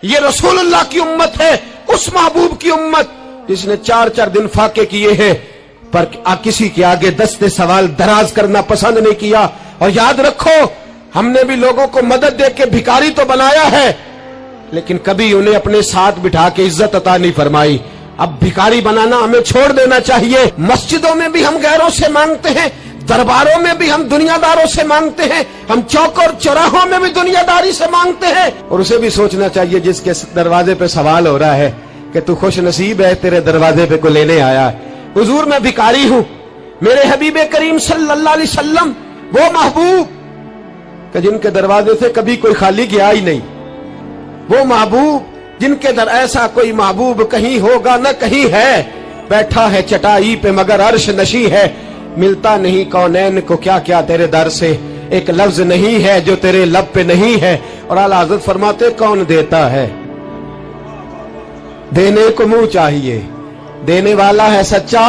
یہ رسول اللہ کی امت ہے, اس محبوب کی امت جس نے 4 دن فاقے کیے ہیں پر کسی کے آگے دستے سوال دراز کرنا پسند نہیں کیا. اور یاد رکھو, ہم نے بھی لوگوں کو مدد دے کے بھکاری تو بنایا ہے, لیکن کبھی انہیں اپنے ساتھ بٹھا کے عزت عطا نہیں فرمائی. اب بھکاری بنانا ہمیں چھوڑ دینا چاہیے. مسجدوں میں بھی ہم غیروں سے مانگتے ہیں, درباروں میں بھی ہم دنیا داروں سے مانگتے ہیں, ہم چوک اور چوراہوں میں بھی دنیا داری سے مانگتے ہیں. اور اسے بھی سوچنا چاہیے جس کے دروازے پہ سوال ہو رہا ہے کہ تو خوش نصیب ہے, تیرے دروازے پہ کو لینے آیا ہے. حضور میں بھکاری ہوں. میرے حبیب کریم صلی اللہ علیہ وسلم وہ محبوب کہ جن کے دروازے سے کبھی کوئی خالی گیا ہی نہیں, وہ محبوب جن کے در ایسا کوئی محبوب کہیں ہوگا نہ کہیں ہے. بیٹھا ہے چٹائی پہ مگر عرش نشی ہے, ملتا نہیں کونین کو کیا کیا تیرے در سے, ایک لفظ نہیں ہے جو تیرے لب پہ نہیں ہے. اور اعلیٰ حضرت فرماتے کون دیتا ہے, دینے کو منہ چاہیے, دینے والا ہے سچا,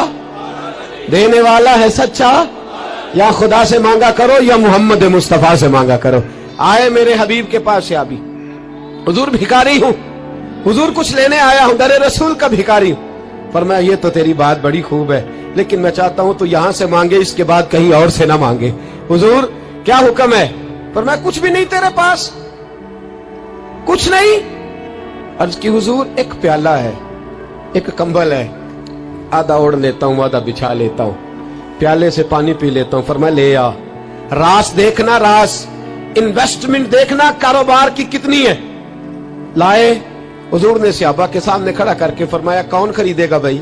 دینے والا ہے سچا. یا خدا سے مانگا کرو یا محمد مصطفیٰ سے مانگا کرو. آئے میرے حبیب کے پاس سے ابھی, حضور بھکاری ہوں, حضور کچھ لینے آیا ہوں, در رسول کا بھکاری ہوں. فرمایا یہ تو تیری بات بڑی خوب ہے, لیکن میں چاہتا ہوں تو یہاں سے مانگے, اس کے بعد کہیں اور سے نہ مانگے. حضور کیا حکم ہے؟ فرمایا کچھ بھی نہیں تیرے پاس, کچھ نہیں. عرض کی حضور ایک پیالہ ہے, ایک کمبل ہے, آدھا اوڑھ لیتا ہوں آدھا بچھا لیتا ہوں, پیالے سے پانی پی لیتا ہوں. فرمایا لے آ. راس دیکھنا, راس انویسٹمنٹ دیکھنا کاروبار کی کتنی ہے. لائے. حضور نے صحابہ کے سامنے کھڑا کر کے فرمایا کون خریدے گا بھائی؟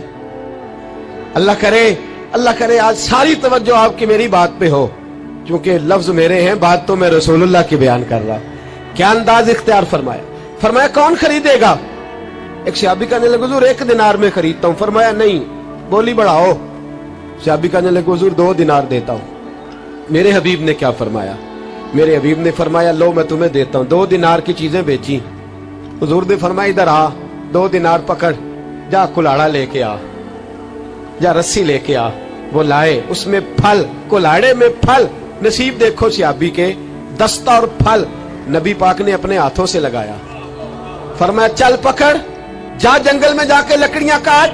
اللہ کرے آج ساری توجہ آپ کی میری بات پہ ہو, چونکہ لفظ میرے ہیں, بات تو میں رسول اللہ کی بیان کر رہا. کیا انداز اختیار فرمایا. فرمایا کون خریدے گا؟ ایک صحابی کہنے لگے حضور 1 دینار میں خریدتا ہوں. فرمایا نہیں, بولی بڑھاؤ. صحابی کہنے لگے حضور 2 دینار دیتا ہوں. میرے حبیب نے کیا فرمایا؟ میرے حبیب نے فرمایا لو میں تمہیں دیتا ہوں. 2 دینار کی چیزیں بیچی. حضور نے فرمایا ادھر آ, 2 دینار پکڑ, جا کلاڑا لے کے آ, جا رسی لے کے آ. وہ لائے, اس میں پھل, کلاڑے میں پھل. نصیب دیکھو صحابی کے, دستہ اور پھل نبی پاک نے اپنے ہاتھوں سے لگایا. فرمایا چل پکڑ, جا جنگل میں جا کے لکڑیاں کاٹ,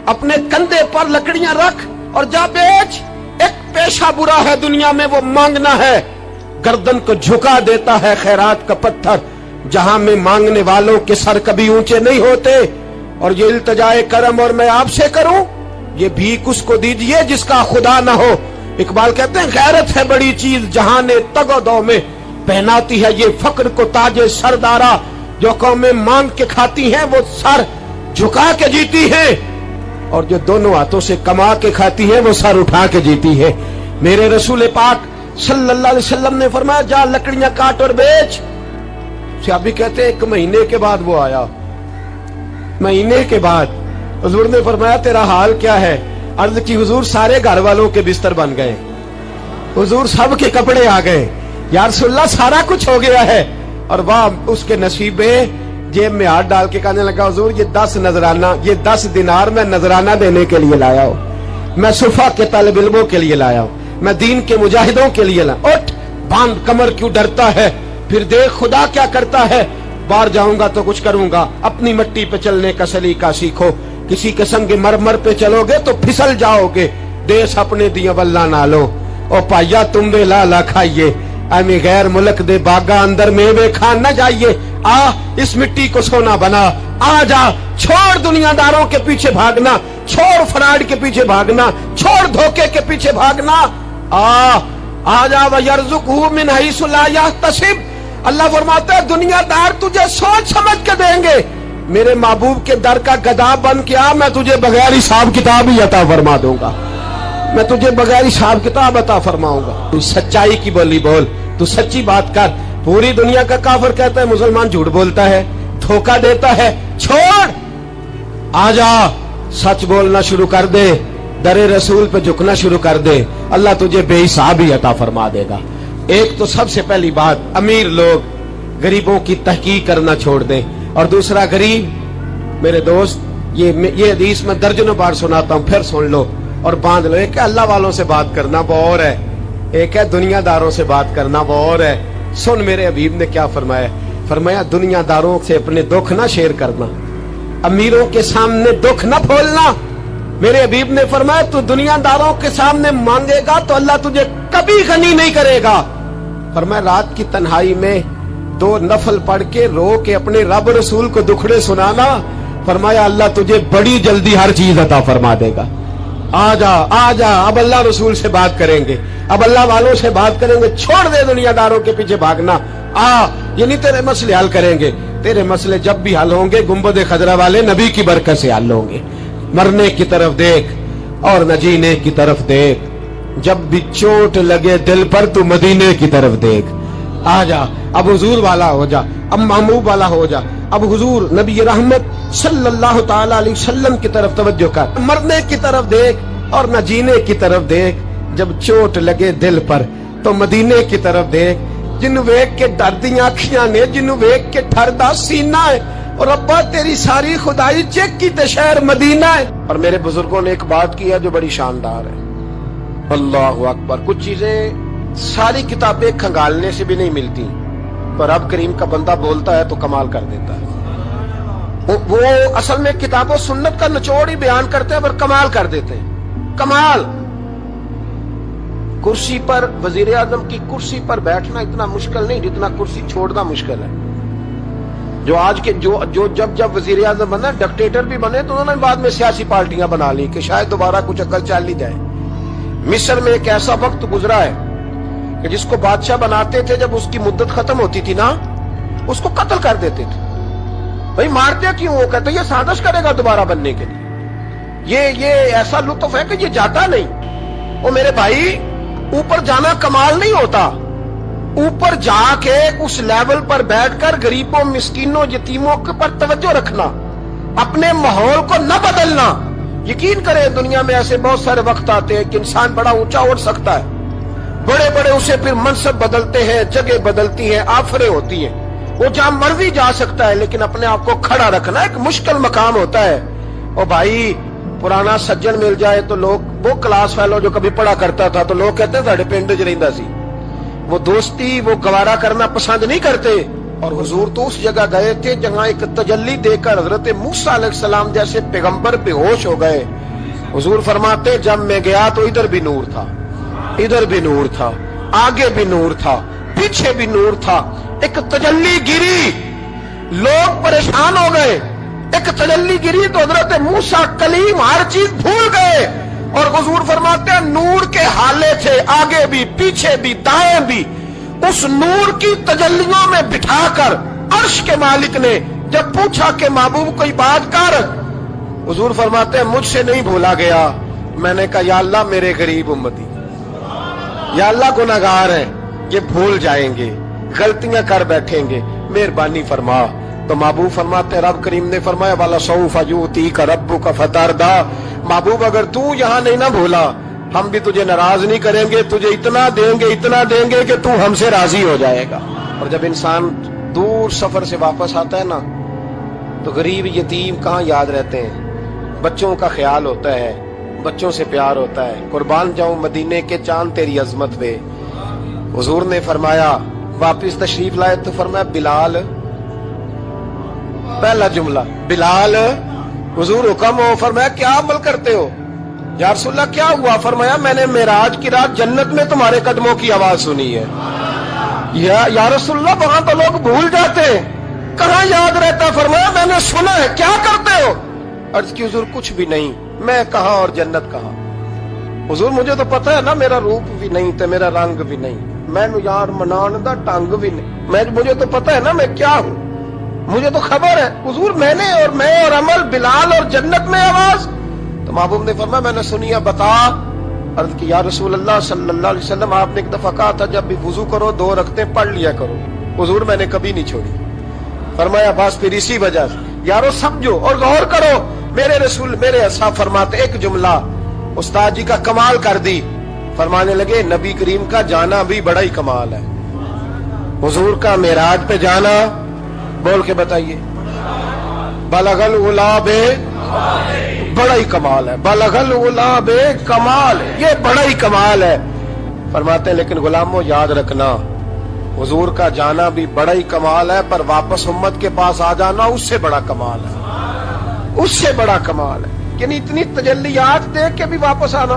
اپنے کندھے پر لکڑیاں رکھ اور جا بیچ. ایک پیشہ برا ہے دنیا میں, وہ مانگنا ہے. گردن کو جھکا دیتا ہے خیرات کا پتھر, جہاں میں مانگنے والوں کے سر کبھی اونچے نہیں ہوتے. اور یہ التجائے کرم اور میں آپ سے کروں, یہ بھیک اس کو دیجئے جس کا خدا نہ ہو. اقبال کہتے ہیں غیرت ہے بڑی چیز جہاں نے تگ و دو میں, پہناتی ہے یہ فقر کو تاج سردارا. جو قومیں مانگ کے کھاتی ہیں وہ سر جھکا کے جیتی ہیں, اور جو دونوں ہاتھوں سے کما کے کھاتی ہیں وہ سر اٹھا کے جیتی ہے. میرے رسول پاک صلی اللہ علیہ وسلم نے فرمایا جا لکڑیاں کاٹ اور بیچ. صحابی کہتے ہیں 1 مہینے کے بعد وہ آیا. مہینے کے بعد حضور نے فرمایا تیرا حال کیا ہے؟ عرض کی حضور سارے گھر والوں کے بستر بن گئے, حضور سب کے کپڑے آ گئے, یا رسول اللہ سارا کچھ ہو گیا ہے. اور واہ اس کے نصیب میں, جیب میں ہاتھ ڈال کے کہنے لگا حضور یہ 10 نذرانہ, یہ 10 دینار میں نذرانہ دینے کے لیے لایا ہوں, میں صفا کے طالب علموں کے لیے لایا ہوں, میں دین کے مجاہدوں کے لیے لایا. اٹھ باندھ کمر کیوں ڈرتا ہے, پھر دیکھ خدا کیا کرتا ہے. باہر جاؤں گا تو کچھ کروں گا, اپنی مٹی پہ چلنے کا سلیقہ سیکھو. کسی کے سنگ مرمر پہ چلو گے تو پھسل جاؤ گے. دیس اپنے دیا واللہ نہ لو, او پایا تم بے لالا کھائیے, امی غیر ملک دے باغا اندر میوے کھان نہ جائیے. آ اس مٹی کو سونا بنا, آ جا, چھوڑ دنیا داروں کے پیچھے بھاگنا, چھوڑ فراڈ کے پیچھے بھاگنا, چھوڑ دھوکے کے پیچھے بھاگنا. آ جا وَيَرْزُقْهُ مِنْ حَيْثُ لَا يَحْتَسِبُ. اللہ فرماتا ہے دنیا دار تجھے سوچ سمجھ کے دیں گے, میرے محبوب کے در کا گدا بن کے آ, میں تجھے بغیر حساب کتاب ہی عطا فرما دوں گا, میں تجھے بغیر حساب کتاب عطا فرماؤں گا. تو سچائی کی بولی بول, تو سچی بات کر. پوری دنیا کا کافر کہتا ہے مسلمان جھوٹ بولتا ہے, دھوکہ دیتا ہے. چھوڑ, آ جا, سچ بولنا شروع کر دے, در رسول پہ جھکنا شروع کر دے, اللہ تجھے بے حساب ہی عطا فرما دے گا. ایک تو سب سے پہلی بات, امیر لوگ غریبوں کی تحقیق کرنا چھوڑ دیں. اور دوسرا غریب, میرے دوست یہ حدیث میں درجنوں بار سناتا ہوں, پھر سن لو اور باندھ لو. ایک ہے اللہ والوں سے بات کرنا وہ اور ہے, ایک ہے دنیا داروں سے بات کرنا وہ اور ہے. سن میرے حبیب نے کیا فرمایا. फरमाया दुनियादारों से अपने दुख ना शेयर करना, अमीरों के सामने दुख ना खोलना। मेरे हबीब ने फरमाया तू दुनियादारों के सामने मांगेगा तो अल्लाह तुझे कभी गनी नहीं करेगा। फरमाया रात की तन्हाई में 2 नफल पढ़ के रो के अपने रब रसूल को दुखड़े सुनाना, फरमाया अल्लाह तुझे बड़ी जल्दी हर चीज अता फरमा देगा। आ जा अब अल्लाह रसूल से बात करेंगे, अब अल्लाह वालों से बात करेंगे, छोड़ दे दुनियादारों के पीछे भागना। ये नहीं तेरे मसले हल करेंगे, तेरे मसले जब भी हल होंगे गुंबद खजरा वाले नबी की बरकत से हल होंगे। मरने की तरफ देख और न जीने की तरफ देख, जब भी चोट लगे दिल पर तू मदीने की तरफ देख। आ जा अब हुजूर वाला हो जा, अब महबूब वाला हो जा, अब हुजूर नबी रहमत सल्लल्लाहु ताला अलैहि वसल्लम की तरफ तवज्जो कर। मरने की तरफ देख और न जीने की तरफ देख, जब चोट लगे दिल पर तो मदीने की तरफ देख। जिन्नू वेख के डरदियां अखियां ने, जिन्नू वेख के ठरदा सीना है, और अब्बा तेरी सारी खुदाई चेक की ते शहर मदीना है। और मेरे बुजुर्गों ने एक बात की है जो बड़ी शानदार है, अल्लाहु अकबर। कुछ चीजें सारी किताबें खंगालने से भी नहीं मिलती, पर रब करीम का बंदा बोलता है तो कमाल कर देता है। वो असल में किताबों सुन्नत का निचोड़ ही बयान करते हैं पर कमाल कर देते हैं, कमाल। कुर्सी पर, वजीर आजम की कुर्सी पर बैठना इतना मुश्किल नहीं जितना कुर्सी छोड़ना मुश्किल है। जो आज के जो जब वजीर आजम बना, डिक्टेटर भी बने तो उन्होंने बाद में सियासी पार्टियां बना ली कि शायद दोबारा कुछ अकल चल ही जाए। मिस्र में एक ऐसा वक्त गुजरा है कि जिसको बादशाह बनाते थे, जब उसकी मुद्दत खत्म होती थी ना, उसको कत्ल कर देते थे। भाई मारते क्यों? वो कहते ये साजिश करेगा दोबारा बनने के लिए। ये ऐसा लुत्फ है कि ये जाता नहीं। वो मेरे भाई, ऊपर जाना कमाल नहीं होता, ऊपर जाके उस लेवल पर बैठकर गरीबों, मिस्कीनों, यतीमों के पर तवज्जो रखना, अपने माहौल को न बदलना। यकीन करें दुनिया में ऐसे बहुत सारे वक्त आते हैं कि इंसान बड़ा ऊंचा उठ सकता है, बड़े बड़े उसे फिर मनसब बदलते हैं, जगह बदलती है, आफरें होती हैं, वो जहां मर्जी जा सकता है, लेकिन अपने आप को खड़ा रखना एक मुश्किल मकाम होता है। और भाई पुराना सज्जन मिल जाए तो लोग, वो क्लास फेलो जो कभी पढ़ा करता था तो लोग कहते हैं साढ़े पिंड च रहिंदा सी, वो दोस्ती वो गवारा करना पसंद नहीं करते। और हुजूर तो उस जगह गए थे जहां एक तजल्ली देकर हजरत मूसा अलैहिस्सलाम जैसे पैगंबर बेहोश हो गए। हुजूर फरमाते जब मैं गया तो इधर भी नूर था, इधर भी नूर था, आगे भी नूर था, पीछे भी नूर था। एक तजल्ली गिरी, लोग परेशान हो गए। एक तजल्ली गिरी तो हजरत मूसा कलीम हर चीज भूल गए। और हुजूर फरमाते हैं नूर के हाले थे, आगे भी, पीछे भी, दाएं भी। उस नूर की तजल्लियों में बिठाकर अर्श के मालिक ने जब पूछा कि महबूब कोई बात कर, हुजूर फरमाते हैं मुझसे नहीं भूला गया। मैंने कहा या अल्लाह मेरे गरीब उम्मती, या अल्लाह गुनाहगार है, ये भूल जाएंगे, गलतियां कर बैठेंगे, मेहरबानी फरमा। तो महबूब फरमाते रब करीम ने फरमाया वाला सौफा यूती का रब्बु का फतारदा, महबूब अगर तू यहाँ नहीं ना भूला हम भी तुझे नाराज नहीं करेंगे, तुझे इतना देंगे कि तू हमसे राजी हो जाएगा। और जब इंसान दूर सफर से वापस आता है ना तो गरीब यतीम कहाँ याद रहते हैं, बच्चों का ख्याल होता है, बच्चों से प्यार होता है। कुर्बान जाऊं मदीने के चांद तेरी अजमत पे। हुजूर ने फरमाया वापिस तशरीफ लाए तो फरमाया बिलाल, पहला जुमला बिलाल, हुजूर हुक्म हो। फरमाया क्या अमल करते हो? या रसूलल्लाह क्या हुआ? फरमाया मैंने मेराज की रात जन्नत में तुम्हारे कदमों की आवाज सुनी है। या रसूलल्लाह वहां तो लोग भूल जाते हैं, कहाँ याद रहता? फरमाया मैंने सुना है। क्या करते हो? अर्ज की हुजूर कुछ भी नहीं। मैं कहाँ और जन्नत कहाँ? हुजूर मुझे तो पता है ना मेरा रूप भी नहीं थे, मेरा रंग भी नहीं, मैनू यार मनान दा ढंग भी नहीं, मुझे तो पता है ना मैं क्या हूँ, मुझे तो खबर है। हुजूर मैंने और मैं और अमल, बिलाल और जन्नत में आवाज। तो महबूब ने फरमाया मैंने सुनी है, बता। अर्ज की या रसूल अल्लाह सल्लल्लाहु अलैहि वसल्लम आपने एक दफा कहा था जब भी वुजू करो 2 रकअतें पढ़ लिया करो। हुजूर मैंने कभी नहीं छोड़ी। फरमाया बस फिर इसी वजह से यारो समझो और गौर करो। मेरे रसूल मेरे साहब फरमाते एक जुमला उस्ताद जी का कमाल कर दी। फरमाने लगे नबी करीम का जाना भी बड़ा ही कमाल है। हुजूर का मेराज पे जाना, बोल के बताइए, बलगल उलाबे, बड़ा ही कमाल है। बलगल उलाबे कमाल, ये बड़ा ही कमाल है। फरमाते लेकिन गुलामों याद रखना हुजूर का जाना भी बड़ा ही कमाल है, पर वापस उम्मत के पास आ जाना उससे बड़ा कमाल है, उससे बड़ा कमाल है। यानी इतनी तजल्लियात देख के भी वापस आना,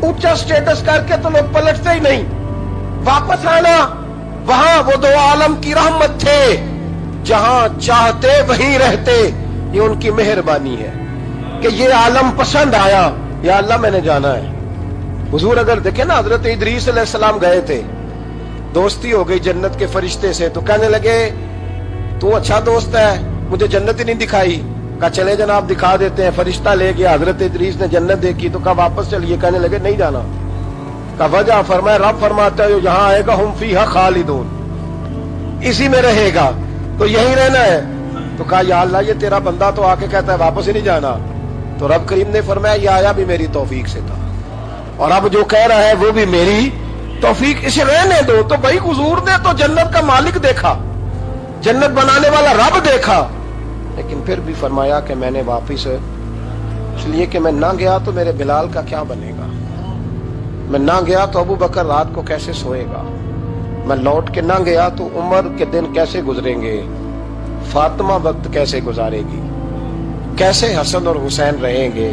ऊंचा स्टेटस करके तो लोग पलटते ही नहीं, वापस आना। वहां वो दो आलम की रहमत थे, जहां चाहते वहीं रहते, ये उनकी मेहरबानी है कि ये आलम पसंद आया, या अल्लाह मैंने जाना है। हुजूर अगर देखे ना, हजरत इदरीस अलैहिस्सलाम गए थे, दोस्ती हो गई जन्नत के फरिश्ते से, तो कहने लगे तू अच्छा दोस्त है, मुझे जन्नत ही नहीं दिखाई। कहा चले जनाब दिखा देते हैं। फरिश्ता ले गया, हजरत इदरीस ने जन्नत देखी तो कहा वापस चलिए, कहने लगे नहीं जाना। कहा वजह, फरमाया रब फरमाता है यहाँ आएगा हुम फीहा खालिदून, इसी में रहेगा, तो यही रहना है। तो कहा या अल्लाह ये तेरा बंदा तो आके कहता है वापस ही नहीं जाना। तो रब करीम ने फरमाया ये आया भी मेरी तौफीक से था, और अब जो कह रहा है वो भी मेरी तौफीक, इसे रहने दो। तो भाई हुजूर ने तो जन्नत का मालिक देखा, जन्नत बनाने वाला रब देखा, लेकिन फिर भी फरमाया कि मैंने वापिस, इसलिए कि मैं ना गया तो मेरे बिलाल का क्या बनेगा, मैं ना गया तो अबू बकर रात को कैसे सोएगा, मैं लौट के ना गया तो उमर के दिन कैसे गुजरेंगे, फातिमा वक्त कैसे गुजारेगी, कैसे हसन और हुसैन रहेंगे।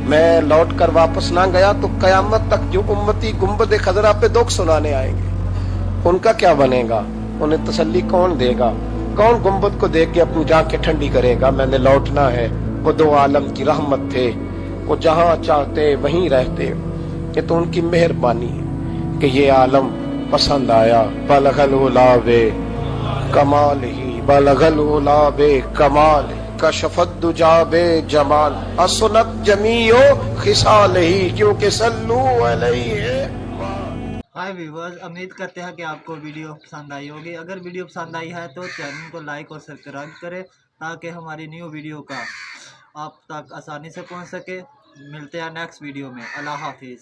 मैं लौट कर वापस ना गया तो कयामत तक जो उम्मती गुंबद खजरा पे दुख सुनाने आएंगे, उनका क्या बनेगा, उन्हें तसल्ली कौन देगा, कौन गुंबद को देख के अपनी आंखें ठंडी करेगा। मैंने लौटना है, वो दो आलम की रहमत थे, वो जहां चाहते वहीं रहते। ये तो उनकी मेहरबानी है कि ये आलम पसंद आया। बलगल उलावे कमाल ही, बलगल उलावे कमाल, कशफत दुजाबे जमाल, असनत जमीओ खिसाल ही, क्योंकि सल्लू अलैहि। हाय व्यूअर्स, उम्मीद करते हैं कि आपको वीडियो पसंद आई होगी। अगर वीडियो पसंद आई है तो चैनल को लाइक और सब्सक्राइब करें, ताकि हमारी न्यू वीडियो का आप तक आसानी से पहुंच सके। मिलते हैं नेक्स्ट वीडियो में। अल्लाह हाफिज़।